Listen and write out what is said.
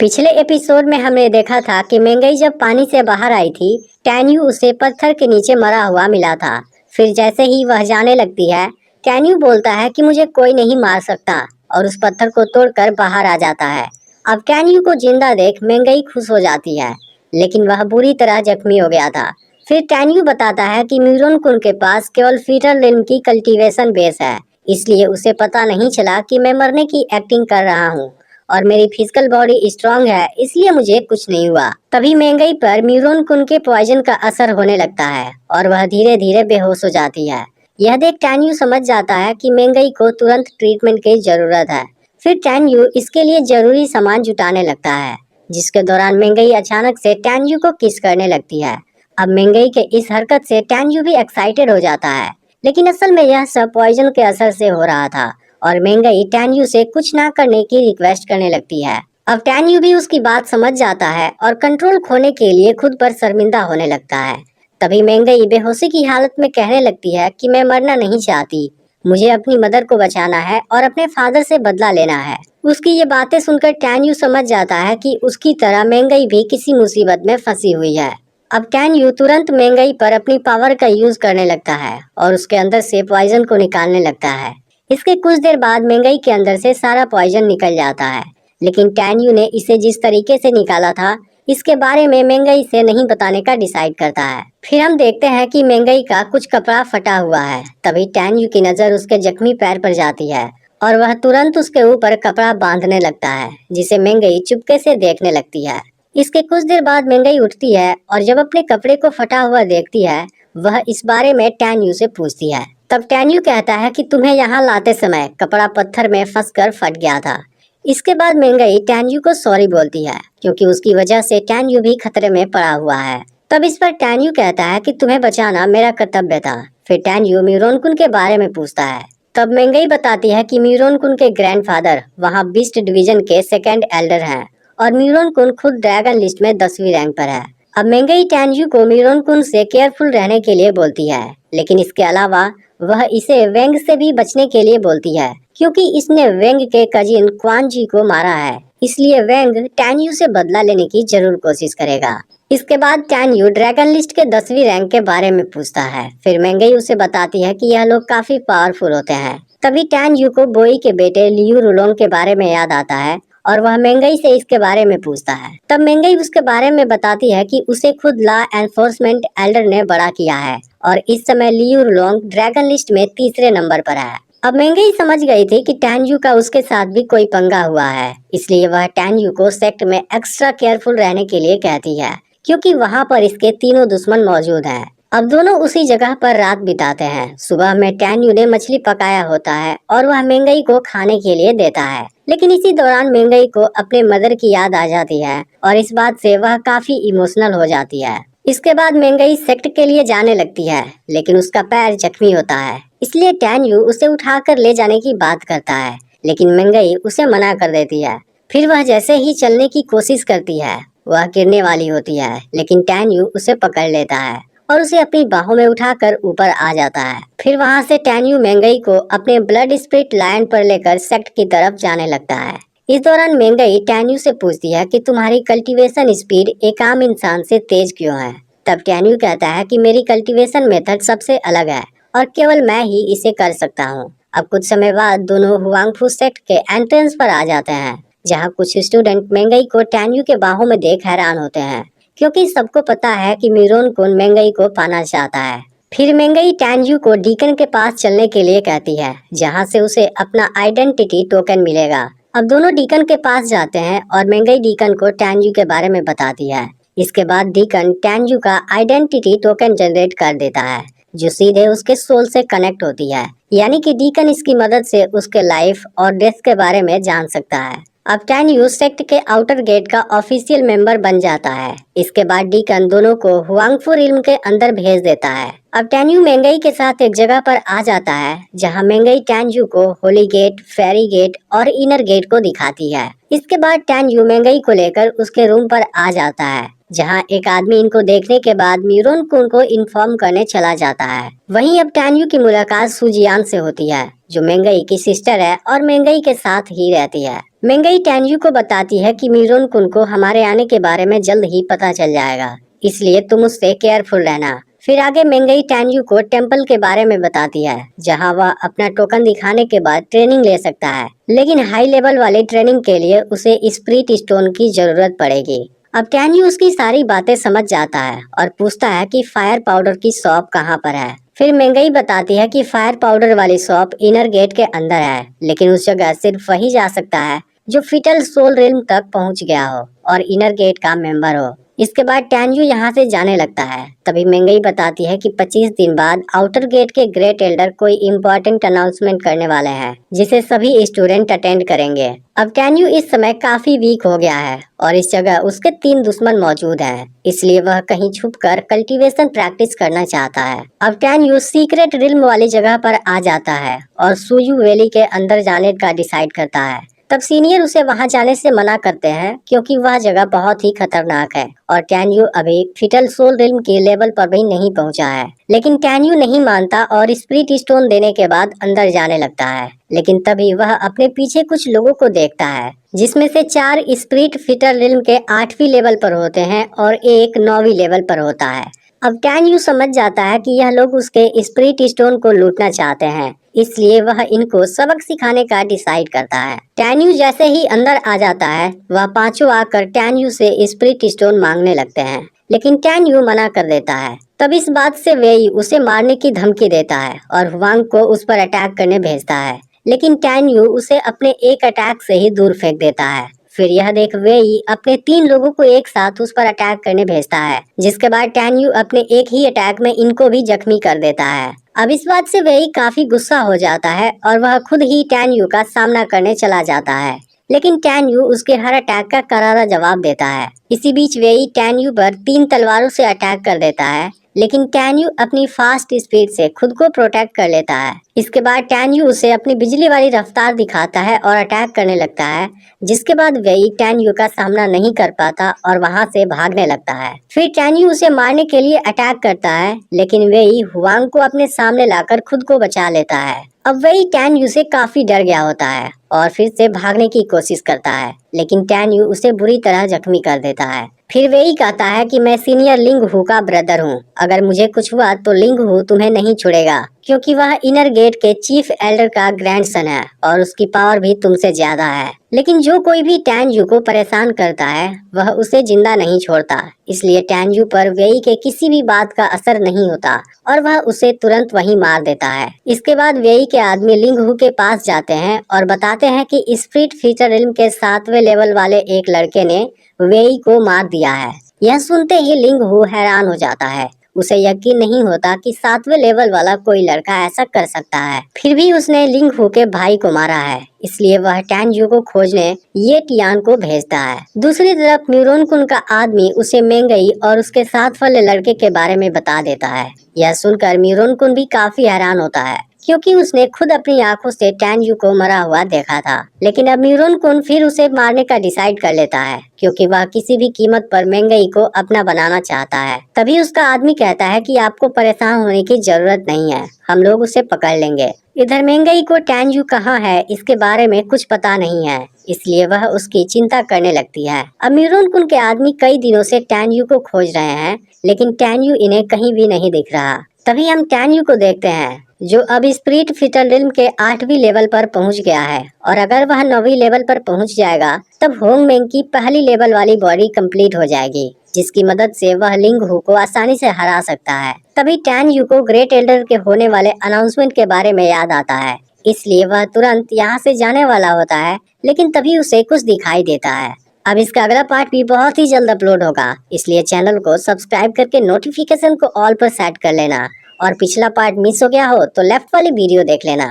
पिछले एपिसोड में हमने देखा था कि मेंगई जब पानी से बाहर आई थी, टैन्यू उसे पत्थर के नीचे मरा हुआ मिला था। फिर जैसे ही वह जाने लगती है, टैन्यू बोलता है कि मुझे कोई नहीं मार सकता और उस पत्थर को तोड़कर बाहर आ जाता है। अब टैन्यू को जिंदा देख मेंगई खुश हो जाती है, लेकिन वह बुरी तरह जख्मी हो गया था। फिर टैन्यू बताता है कि म्यूरोन-कुन के पास केवल फीटर लिन की कल्टीवेशन बेस है, इसलिए उसे पता नहीं चला कि मैं मरने की एक्टिंग कर रहा हूँ और मेरी फिजिकल बॉडी स्ट्रांग है, इसलिए मुझे कुछ नहीं हुआ। तभी मेंगई पर म्यूरोन-कुन के पॉइजन का असर होने लगता है और वह धीरे धीरे बेहोश हो जाती है। यह देख टैन्यू समझ जाता है कि मेंगई को तुरंत ट्रीटमेंट की जरूरत है। फिर टैन्यू इसके लिए जरूरी सामान जुटाने लगता है, जिसके दौरान मेंगई अचानक से टैन्यू को किस करने लगती है। अब मेंगई के इस हरकत से टैन्यू भी एक्साइटेड हो जाता है, लेकिन असल में यह सब पॉइजन के असर से हो रहा था और मेंगई टैन्यू से कुछ ना करने की रिक्वेस्ट करने लगती है। अब टैन्यू भी उसकी बात समझ जाता है और कंट्रोल खोने के लिए खुद पर शर्मिंदा होने लगता है। तभी मेंगई बेहोशी की हालत में कहने लगती है कि मैं मरना नहीं चाहती, मुझे अपनी मदर को बचाना है और अपने फादर से बदला लेना है। उसकी ये बातें सुनकर टैन्यू समझ जाता है कि उसकी तरह मेंगई भी किसी मुसीबत में फंसी हुई है। अब टैन्यू तुरंत मेंगई पर अपनी पावर का यूज करने लगता है और उसके अंदर से पॉइजन को निकालने लगता है। इसके कुछ देर बाद मेंगई के अंदर से सारा पॉइजन निकल जाता है, लेकिन टैन्यू ने इसे जिस तरीके से निकाला था, इसके बारे में मेंगई से नहीं बताने का डिसाइड करता है। फिर हम देखते हैं कि मेंगई का कुछ कपड़ा फटा हुआ है। तभी टैन्यू की नजर उसके जख्मी पैर पर जाती है और वह तुरंत उसके ऊपर कपड़ा बांधने लगता है, जिसे मेंगई चुपके से देखने लगती है। इसके कुछ देर बाद मेंगई उठती है और जब अपने कपड़े को फटा हुआ देखती है, वह इस बारे में टैन्यू से पूछती है। तब टैन्यू कहता है कि तुम्हें यहाँ लाते समय कपड़ा पत्थर में फंसकर फट गया था। इसके बाद मेंगई टैन्यू को सॉरी बोलती है, क्योंकि उसकी वजह से टैन्यू भी खतरे में पड़ा हुआ है। तब इस पर टैन्यू कहता है कि तुम्हें बचाना मेरा कर्तव्य था। फिर टैन्यू म्यूरोन-कुन के बारे में पूछता है। तब मेंगई बताती है कि म्यूरोन-कुन के ग्रैंडफादर वहाँ बीस्ट डिवीजन के सेकेंड एल्डर हैं और म्यूरोन-कुन खुद ड्रैगन लिस्ट में 10वीं रैंक पर है। अब मेंगई टैन्यू को म्यूरोन-कुन से केयरफुल रहने के लिए बोलती है, लेकिन इसके अलावा वह इसे वेंग से भी बचने के लिए बोलती है, क्योंकि इसने वेंग के कजिन क्वान जी को मारा है। इसलिए वेंग टैन्यू से बदला लेने की जरूर कोशिश करेगा। इसके बाद टैन्यू ड्रैगन लिस्ट के 10वीं रैंक के बारे में पूछता है। फिर मेंगई उसे बताती है कि यह लोग काफी पावरफुल होते हैं। तभी टैन्यू को बोई के बेटे लियू रुलोंग के बारे में याद आता है और वह मेंगई से इसके बारे में पूछता है। तब मेंगई उसके बारे में बताती है कि उसे खुद लॉ एनफोर्समेंट एल्डर ने बड़ा किया है और इस समय लियू रुलोंग ड्रैगन लिस्ट में 3रे नंबर पर है। अब मेंगई समझ गई थी कि टैन्यू का उसके साथ भी कोई पंगा हुआ है, इसलिए वह टैन्यू को सेक्ट में एक्स्ट्रा केयरफुल रहने के लिए कहती है, क्योंकि वहाँ पर इसके तीनों दुश्मन मौजूद हैं। अब दोनों उसी जगह पर रात बिताते हैं। सुबह में टैन्यू ने मछली पकाया होता है और वह मेंगई को खाने के लिए देता है, लेकिन इसी दौरान मेंगई को अपने मदर की याद आ जाती है और इस बात से वह काफी इमोशनल हो जाती है। इसके बाद मेंगई सेक्ट के लिए जाने लगती है, लेकिन उसका पैर जख्मी होता है, इसलिए टैन्यू उसे उठाकर ले जाने की बात करता है, लेकिन मेंगई उसे मना कर देती है। फिर वह जैसे ही चलने की कोशिश करती है, वह गिरने वाली होती है, लेकिन टैन्यू उसे पकड़ लेता है और उसे अपनी बाहों में उठाकर ऊपर आ जाता है। फिर वहाँ से टैन्यू मेंगई को अपने ब्लड स्पिरिट लायन पर लेकर सेक्ट की तरफ जाने लगता है। इस दौरान मेंगई टैन्यू से पूछती है कि तुम्हारी कल्टीवेशन स्पीड एक आम इंसान से तेज क्यों है। तब टैन्यू कहता है कि मेरी कल्टीवेशन मेथड सबसे अलग है और केवल मैं ही इसे कर सकता हूँ। अब कुछ समय बाद दोनों हुआंगफू सेक्ट के एंट्रेंस पर आ जाते हैं, जहाँ कुछ स्टूडेंट मेंगई को टैन्यू के बाहों में देख हैरान होते हैं, क्योंकि सबको पता है कि म्यूरोन-कुन मेंगई को पाना चाहता है। फिर मेंगई टैन्यू को डीकन के पास चलने के लिए कहती है, जहाँ से उसे अपना आइडेंटिटी टोकन मिलेगा। अब दोनों डीकन के पास जाते हैं और मेंगई डीकन को टैन्यू के बारे में बताती है। इसके बाद डीकन टैन्यू का आइडेंटिटी टोकन जनरेट कर देता है, जो सीधे उसके सोल से कनेक्ट होती है, यानी कि डीकन इसकी मदद से उसके लाइफ और डेथ के बारे में जान सकता है। अब टैन्यू सेक्ट के आउटर गेट का ऑफिशियल मेंबर बन जाता है। इसके बाद डीकन दोनों को हुआंगफू रिल्म के अंदर भेज देता है। अब टैन्यू मेंगई के साथ एक जगह पर आ जाता है, जहां मेंगई टैन्यू को होली गेट, फेरी गेट और इनर गेट को दिखाती है। इसके बाद टैन्यू मेंगई को लेकर उसके रूम पर आ जाता है, जहां एक आदमी इनको देखने के बाद म्यूरोन-कुन को इन्फॉर्म करने चला जाता है। वहीं अब टैन्यू की मुलाकात सुजियान से होती है, जो मेंगई की सिस्टर है और मेंगई के साथ ही रहती है। मेंगई टैन्यू को बताती है कि मीरोन कुन को हमारे आने के बारे में जल्द ही पता चल जाएगा, इसलिए तुम उससे केयरफुल रहना। फिर आगे मेंगई टैन्यू को टेम्पल के बारे में बताती है, जहां वह अपना टोकन दिखाने के बाद ट्रेनिंग ले सकता है, लेकिन हाई लेवल वाले ट्रेनिंग के लिए उसे स्पिरिट स्टोन की जरूरत पड़ेगी। अब टैन्यू उसकी सारी बातें समझ जाता है और पूछता है कि फायर पाउडर की शॉप कहाँ पर है। फिर मेंगई बताती है कि फायर पाउडर वाली शॉप इनर गेट के अंदर है, लेकिन उस जगह सिर्फ वही जा सकता है जो फिटल सोल रिल्म तक पहुंच गया हो और इनर गेट का मेंबर हो। इसके बाद टैन्यू यहाँ से जाने लगता है। तभी मेंगई बताती है कि 25 दिन बाद आउटर गेट के ग्रेट एल्डर कोई इम्पोर्टेंट अनाउंसमेंट करने वाले हैं, जिसे सभी स्टूडेंट अटेंड करेंगे। अब टैन्यू इस समय काफी वीक हो गया है और इस जगह उसके 3 दुश्मन मौजूद हैं, इसलिए वह कहीं छुपकर कल्टीवेशन प्रैक्टिस करना चाहता है। अब टैन्यू सीक्रेट रिल्म वाली जगह पर आ जाता है और सुयू वैली के अंदर जाने का डिसाइड करता है। तब सीनियर उसे वहां जाने से मना करते हैं क्योंकि वह जगह बहुत ही खतरनाक है और टैन्यू अभी फिटल सोल रिल्म के लेवल पर भी नहीं पहुंचा है। लेकिन टैन्यू नहीं मानता और स्पिरिट स्टोन देने के बाद अंदर जाने लगता है। लेकिन तभी वह अपने पीछे कुछ लोगों को देखता है, जिसमें से 4 स्पिरिट फिटल रिल्म के 8वीं लेवल पर होते हैं और एक 9वीं लेवल पर होता है। अब टैन्यू समझ जाता है कि यह लोग उसके स्पिरिट स्टोन को लूटना चाहते हैं, इसलिए वह इनको सबक सिखाने का डिसाइड करता है। टैन्यू जैसे ही अंदर आ जाता है, वह पांचों आकर टैन्यू से स्पिरिट स्टोन मांगने लगते हैं, लेकिन टैन्यू मना कर देता है। तब इस बात से वेई उसे मारने की धमकी देता है और हुआंग को उस पर अटैक करने भेजता है, लेकिन टैन्यू उसे अपने एक अटैक से ही दूर फेंक देता है। फिर यह देख वेई अपने 3 लोगों को एक साथ उस पर अटैक करने भेजता है, जिसके बाद टैन्यू अपने एक ही अटैक में इनको भी जख्मी कर देता है। अब इस बात से वेई काफी गुस्सा हो जाता है और वह खुद ही टैन्यू का सामना करने चला जाता है, लेकिन टैन्यू उसके हर अटैक का करारा जवाब देता है। इसी बीच वेई टैन्यू पर 3 तलवारों से अटैक कर देता है, लेकिन टैन्यू अपनी फास्ट स्पीड से खुद को प्रोटेक्ट कर लेता है। इसके बाद टैन्यू उसे अपनी बिजली वाली रफ्तार दिखाता है और अटैक करने लगता है, जिसके बाद वेई टैन्यू का सामना नहीं कर पाता और वहां से भागने लगता है। फिर टैन्यू उसे मारने के लिए अटैक करता है, लेकिन वेई हुआंग को अपने सामने लाकर खुद को बचा लेता है। अब वेई टैन्यू से काफी डर गया होता है और फिर से भागने की कोशिश करता है, लेकिन टैन्यू उसे बुरी तरह जख्मी कर देता है। फिर वेई कहता है कि मैं सीनियर लिंग हू का ब्रदर हूँ, अगर मुझे कुछ हुआ तो लिंग हू तुम्हें नहीं छोड़ेगा, क्योंकि वह इनर गेट के चीफ एल्डर का ग्रैंडसन है और उसकी पावर भी तुमसे ज्यादा है। लेकिन जो कोई भी टैन्यू को परेशान करता है वह उसे जिंदा नहीं छोड़ता, इसलिए टैन्यू पर वेई के किसी भी बात का असर नहीं होता और वह उसे तुरंत वहीं मार देता है। इसके बाद वेई के आदमी लिंग हू के पास जाते हैं और बताते हैं कि स्पिरिट फीचर रिल्म के 7वें लेवल वाले एक लड़के ने वेई को मार दिया है। यह सुनते ही लिंग हू हैरान हो जाता है। उसे यकीन नहीं होता कि 7वें लेवल वाला कोई लड़का ऐसा कर सकता है। फिर भी उसने लिंग हू के भाई को मारा है, इसलिए वह टैन्यू को खोजने ये टियान को भेजता है। दूसरी तरफ न्यूरोन कुन का आदमी उसे मेंगई और उसके साथ वाले लड़के के बारे में बता देता है। यह सुनकर न्यूरोन कुन भी काफी हैरान होता है, क्योंकि उसने खुद अपनी आंखों से टैन्यू को मरा हुआ देखा था। लेकिन अब न्यूरोन कुन फिर उसे मारने का डिसाइड कर लेता है, क्योंकि वह किसी भी कीमत पर मेंगई को अपना बनाना चाहता है। तभी उसका आदमी कहता है कि आपको परेशान होने की जरूरत नहीं है, हम लोग उसे पकड़ लेंगे। इधर मेंगई को टैन्यू कहाँ है इसके बारे में कुछ पता नहीं है, इसलिए वह उसकी चिंता करने लगती है। अब न्यूरोन कुन के आदमी कई दिनों से टैन्यू को खोज रहे हैं, लेकिन टैन्यू इन्हें कहीं भी नहीं दिख रहा। तभी हम टैन्यू को देखते हैं, जो अब स्पिरिट फिटल रिल्म के 8वीं लेवल पर पहुंच गया है, और अगर वह 9वीं लेवल पर पहुंच जाएगा तब होंग मेंग की पहली लेवल वाली बॉडी कंप्लीट हो जाएगी, जिसकी मदद से वह लिंग हू को आसानी से हरा सकता है। तभी टैन्यू को ग्रेट एल्डर के होने वाले अनाउंसमेंट के बारे में याद आता है, इसलिए वह तुरंत यहाँ से जाने वाला होता है, लेकिन तभी उसे कुछ दिखाई देता है। अब इसका अगला पार्ट भी बहुत ही जल्द अपलोड होगा, इसलिए चैनल को सब्सक्राइब करके नोटिफिकेशन को ऑल पर सेट कर लेना, और पिछला पार्ट मिस हो गया हो तो लेफ्ट वाली वीडियो देख लेना।